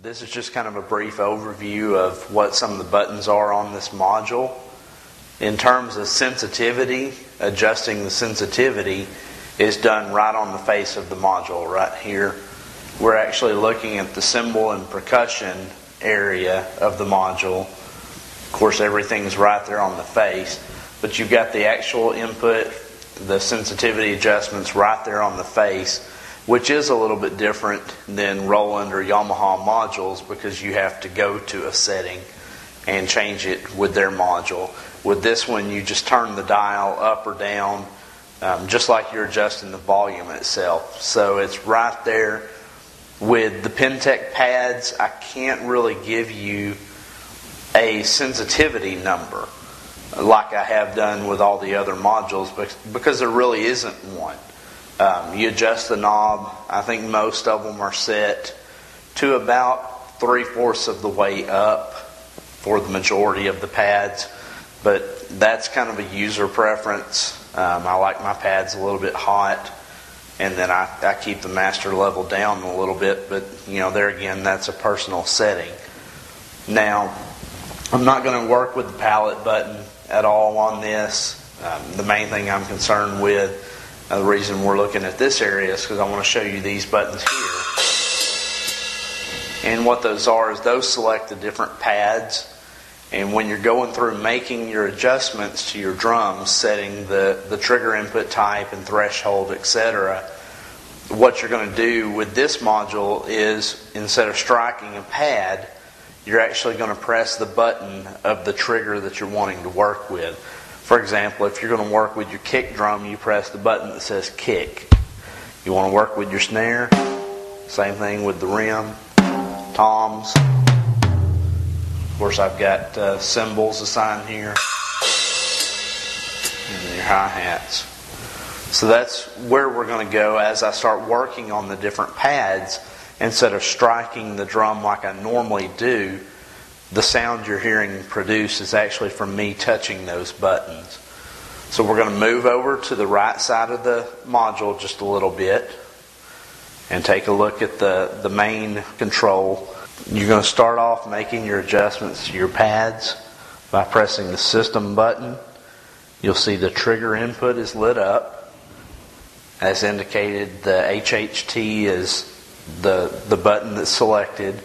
This is just kind of a brief overview of what some of the buttons are on this module. In terms of sensitivity, adjusting the sensitivity is done right on the face of the module right here. We're actually looking at the cymbal and percussion area of the module. Of course, everything's right there on the face, but you've got the actual input, the sensitivity adjustments right there on the face, which is a little bit different than Roland or Yamaha modules because you have to go to a setting and change it with their module. With this one, you just turn the dial up or down, just like you're adjusting the volume itself. So it's right there. With the Pintech pads, I can't really give you a sensitivity number like I have done with all the other modules because there really isn't one. You adjust the knob. I think most of them are set to about 3/4 of the way up for the majority of the pads, but that's kind of a user preference. I like my pads a little bit hot, and then I keep the master level down a little bit, but there again, that's a personal setting. Now, I'm not going to work with the palette button at all on this. The main thing I'm concerned with, the reason we're looking at this area is because I want to show you these buttons here. And what those are is those select the different pads. And when you're going through making your adjustments to your drums, setting the trigger input type and threshold, etc., what you're going to do with this module is instead of striking a pad, you're actually going to press the button of the trigger that you're wanting to work with. For example, if you're going to work with your kick drum, you press the button that says kick. You want to work with your snare, same thing with the rim, toms. Of course, I've got cymbals assigned here, and your hi-hats. So that's where we're going to go as I start working on the different pads. Instead of striking the drum like I normally do, the sound you're hearing produced is actually from me touching those buttons. So we're going to move over to the right side of the module just a little bit and take a look at the main control. You're going to start off making your adjustments to your pads by pressing the system button. You'll see the trigger input is lit up. As indicated, the HHT is the button that's selected.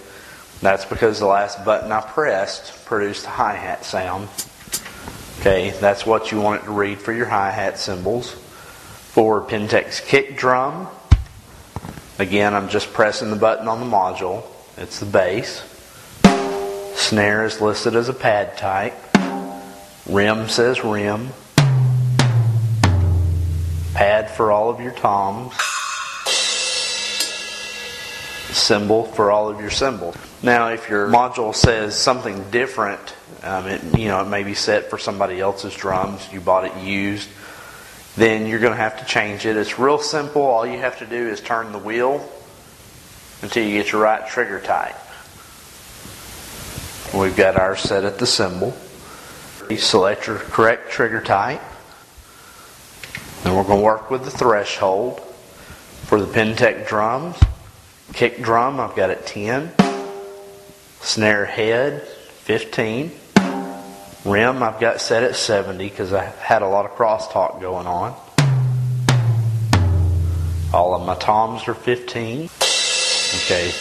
That's because the last button I pressed produced a hi-hat sound. Okay, that's what you want it to read for your hi-hat cymbals. For Pintech's kick drum, again, I'm just pressing the button on the module. It's the bass. Snare is listed as a pad type. Rim says rim. Pad for all of your toms. Cymbal for all of your cymbals. Now, if your module says something different, it may be set for somebody else's drums, you bought it used, then you're going to have to change it. It's real simple. All you have to do is turn the wheel until you get your right trigger type. We've got ours set at the cymbal. You select your correct trigger type. Then we're going to work with the threshold. For the Pintech drums, kick drum, I've got it 10. Snare head, 15. Rim, I've got set at 70 because I had a lot of crosstalk going on. All of my toms are 15. Okay,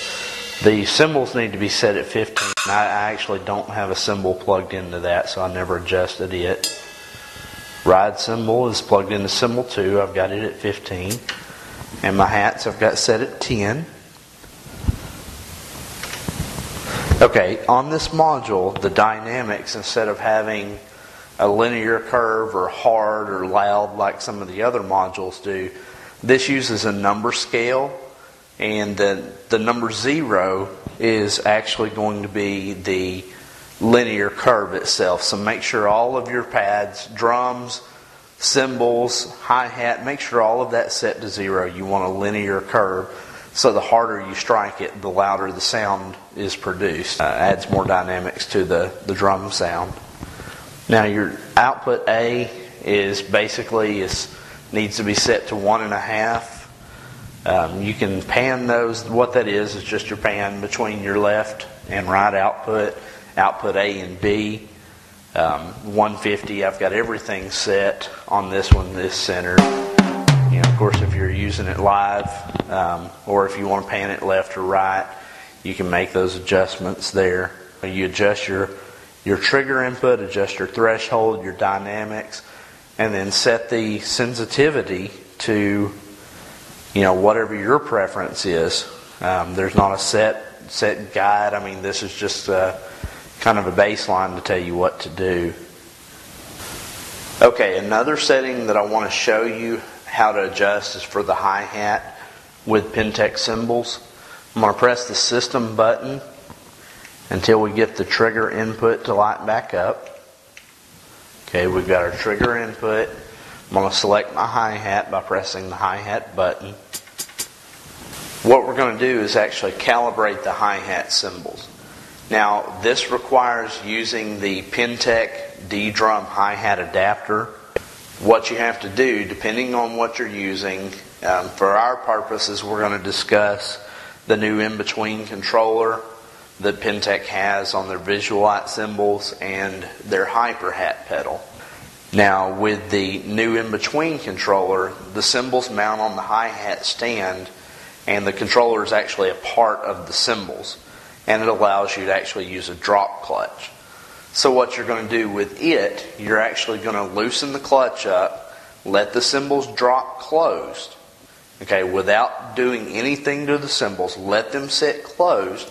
the cymbals need to be set at 15. I actually don't have a cymbal plugged into that, so I never adjusted it. Ride cymbal is plugged into cymbal 2. I've got it at 15. And my hats I've got set at 10. Okay, on this module, the dynamics, instead of having a linear curve or hard or loud like some of the other modules do, this uses a number scale. And the number 0 is actually going to be the linear curve itself. So make sure all of your pads, drums, cymbals, hi-hat, make sure all of that's set to 0. You want a linear curve. So the harder you strike it, the louder the sound is produced. Adds more dynamics to the drum sound. Now your output A is basically needs to be set to 1.5. You can pan those. What that is just your pan between your left and right output A and B. 150, I've got everything set on this one, this center. Of course, if you're using it live, or if you want to pan it left or right, you can make those adjustments there. You adjust your trigger input, adjust your threshold, your dynamics, and then set the sensitivity to whatever your preference is. There's not a set guide. I mean, this is just kind of a baseline to tell you what to do. Okay, another setting that I want to show you how to adjust is for the hi-hat with Pintech cymbals. I'm going to press the system button until we get the trigger input to light back up. Okay, we've got our trigger input. I'm going to select my hi-hat by pressing the hi-hat button. What we're going to do is actually calibrate the hi-hat cymbals. Now, this requires using the Pintech Ddrum hi-hat adapter. What you have to do, depending on what you're using, for our purposes, we're going to discuss the new in-between controller that Pintech has on their Visualite cymbals and their hyper-hat pedal. Now, with the new in-between controller, the cymbals mount on the hi-hat stand, and the controller is actually a part of the cymbals. And it allows you to actually use a drop clutch. So what you're going to do with it, you're actually going to loosen the clutch up, let the cymbals drop closed, okay, without doing anything to the cymbals, let them sit closed,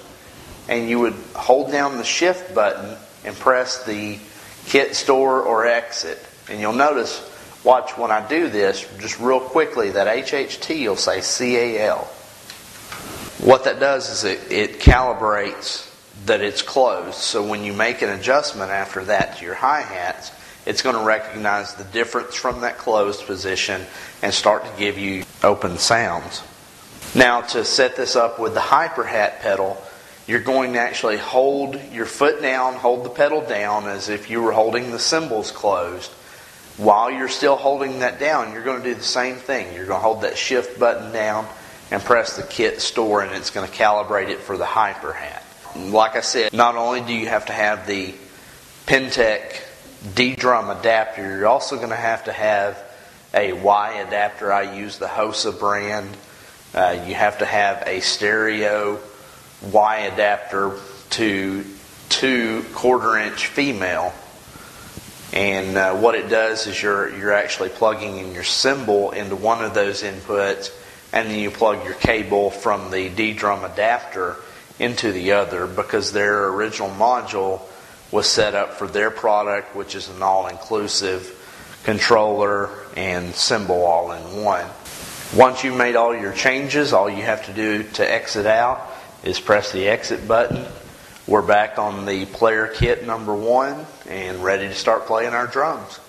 and you would hold down the shift button and press the kit store or exit. And you'll notice, watch when I do this, just real quickly, that HHT will say CAL. What that does is it calibrates that it's closed. So when you make an adjustment after that to your hi-hats, it's going to recognize the difference from that closed position and start to give you open sounds. Now, to set this up with the hyper-hat pedal, you're going to actually hold your foot down, hold the pedal down as if you were holding the cymbals closed. While you're still holding that down, you're going to do the same thing. You're going to hold that shift button down and press the kit store, and it's going to calibrate it for the hyper hat. Like I said, not only do you have to have the Pintech Ddrum adapter, you're also going to have a Y adapter. I use the Hosa brand. You have to have a stereo Y adapter to 2 1/4-inch female. And what it does is you're actually plugging in your cymbal into one of those inputs, and then you plug your cable from the Ddrum adapter into the other, because their original module was set up for their product, which is an all-inclusive controller and cymbal all in one. Once you've made all your changes, all you have to do to exit out is press the exit button. We're back on the player kit number 1 and ready to start playing our drums.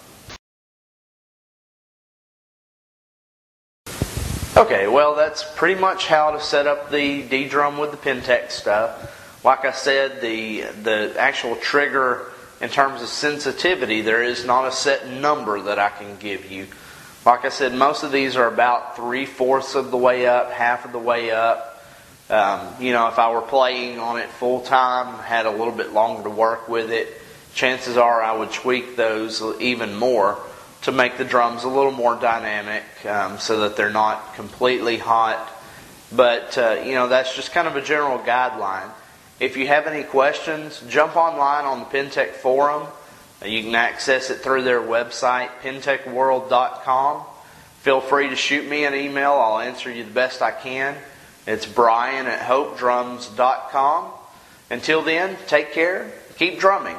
Okay, well, that's pretty much how to set up the Ddrum with the Pintech stuff. Like I said, the actual trigger, in terms of sensitivity, there is not a set number that I can give you. Like I said, most of these are about 3/4 of the way up, half of the way up. If I were playing on it full time, had a little bit longer to work with it, chances are I would tweak those even more to make the drums a little more dynamic, so that they're not completely hot. But, that's just kind of a general guideline. If you have any questions, jump online on the Pintech forum. You can access it through their website, pintechworld.com. Feel free to shoot me an email. I'll answer you the best I can. It's Brian at hopedrums.com. Until then, take care. Keep drumming.